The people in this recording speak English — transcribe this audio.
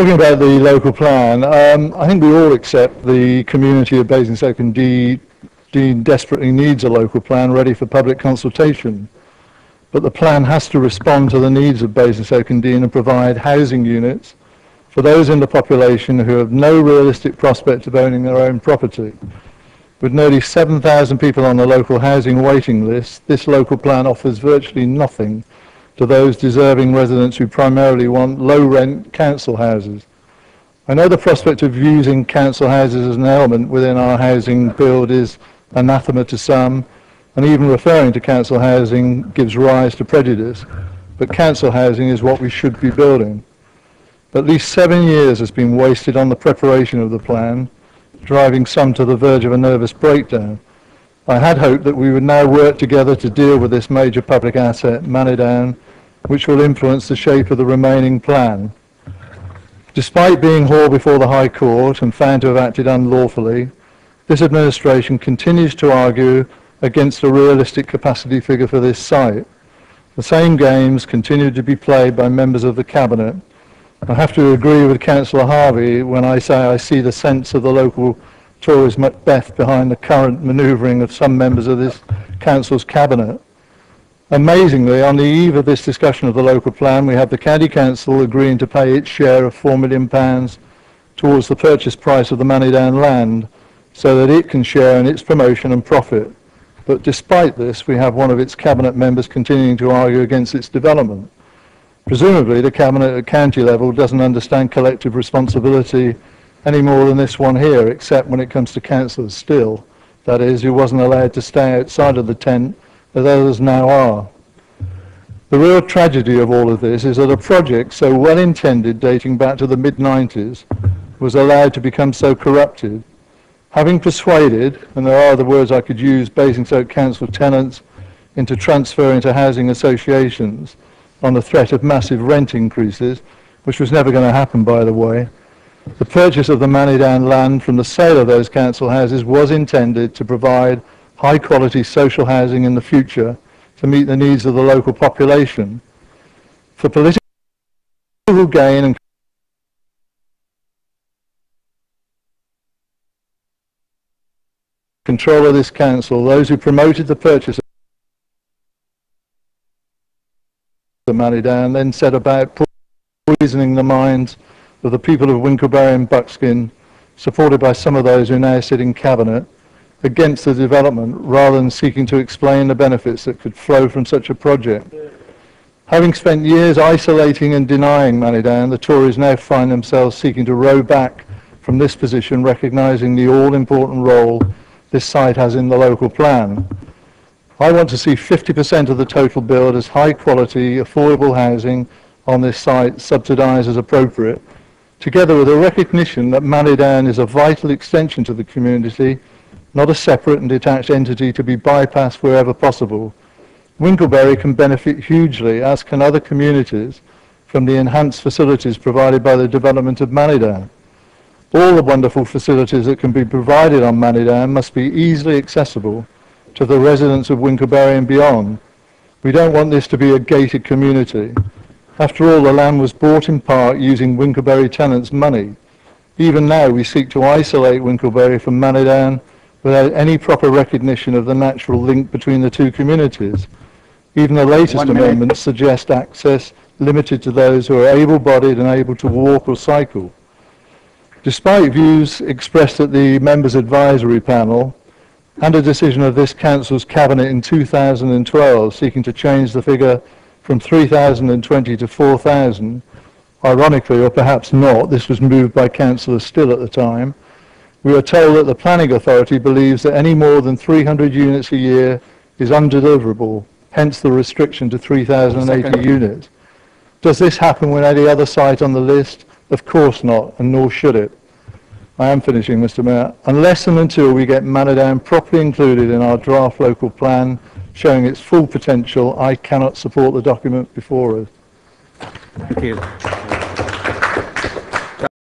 Talking about the local plan, I think we all accept the community of Basingstoke and Dean desperately needs a local plan ready for public consultation. But the plan has to respond to the needs of Basingstoke and Dean and provide housing units for those in the population who have no realistic prospect of owning their own property. With nearly 7,000 people on the local housing waiting list, this local plan offers virtually nothing to those deserving residents who primarily want low-rent council houses. I know the prospect of using council houses as an element within our housing build is anathema to some, and even referring to council housing gives rise to prejudice, but council housing is what we should be building. At least 7 years has been wasted on the preparation of the plan, driving some to the verge of a nervous breakdown. I had hoped that we would now work together to deal with this major public asset, Manydown, which will influence the shape of the remaining plan. Despite being hauled before the High Court and found to have acted unlawfully, this administration continues to argue against a realistic capacity figure for this site. The same games continue to be played by members of the Cabinet. I have to agree with Councillor Harvey when I say I see the sense of the local Tories Macbeth behind the current manoeuvring of some members of this Council's Cabinet. Amazingly, on the eve of this discussion of the local plan, we have the County Council agreeing to pay its share of £4 million towards the purchase price of the Manydown land so that it can share in its promotion and profit. But despite this, we have one of its Cabinet members continuing to argue against its development. Presumably, the Cabinet at county level doesn't understand collective responsibility any more than this one here, except when it comes to councillors still. That is, who wasn't allowed to stay outside of the tent as others now are. The real tragedy of all of this is that a project so well intended dating back to the mid-90s was allowed to become so corrupted. Having persuaded, and there are other words I could use, Basingstoke Council tenants into transferring to housing associations on the threat of massive rent increases, which was never going to happen, by the way, the purchase of the Manydown land from the sale of those council houses was intended to provide high-quality social housing in the future to meet the needs of the local population. For political gain and control of this council, those who promoted the purchase of the Manydown then set about poisoning the minds of the people of Winklebury and Buckskin, supported by some of those who now sit in Cabinet, against the development rather than seeking to explain the benefits that could flow from such a project. Having spent years isolating and denying Manydown, the Tories now find themselves seeking to row back from this position, recognising the all-important role this site has in the local plan. I want to see 50% of the total build as high-quality, affordable housing on this site, subsidised as appropriate, together with a recognition that Manydown is a vital extension to the community, not a separate and detached entity to be bypassed wherever possible. Winklebury can benefit hugely, as can other communities, from the enhanced facilities provided by the development of Manydown. All the wonderful facilities that can be provided on Manydown must be easily accessible to the residents of Winklebury and beyond. We don't want this to be a gated community. After all, the land was bought in part using Winklebury tenants' money. Even now, we seek to isolate Winklebury from Manydown without any proper recognition of the natural link between the two communities. Even the latest amendments suggest access limited to those who are able-bodied and able to walk or cycle. Despite views expressed at the members' advisory panel and a decision of this council's Cabinet in 2012 seeking to change the figure from 3,020 to 4,000, ironically, or perhaps not, this was moved by Councillor Still at the time, we are told that the Planning Authority believes that any more than 300 units a year is undeliverable, hence the restriction to 3,080 units. Does this happen with any other site on the list? Of course not, and nor should it. I am finishing, Mr. Mayor. Unless and until we get Manydown properly included in our draft local plan, showing its full potential, I cannot support the document before us. Thank you.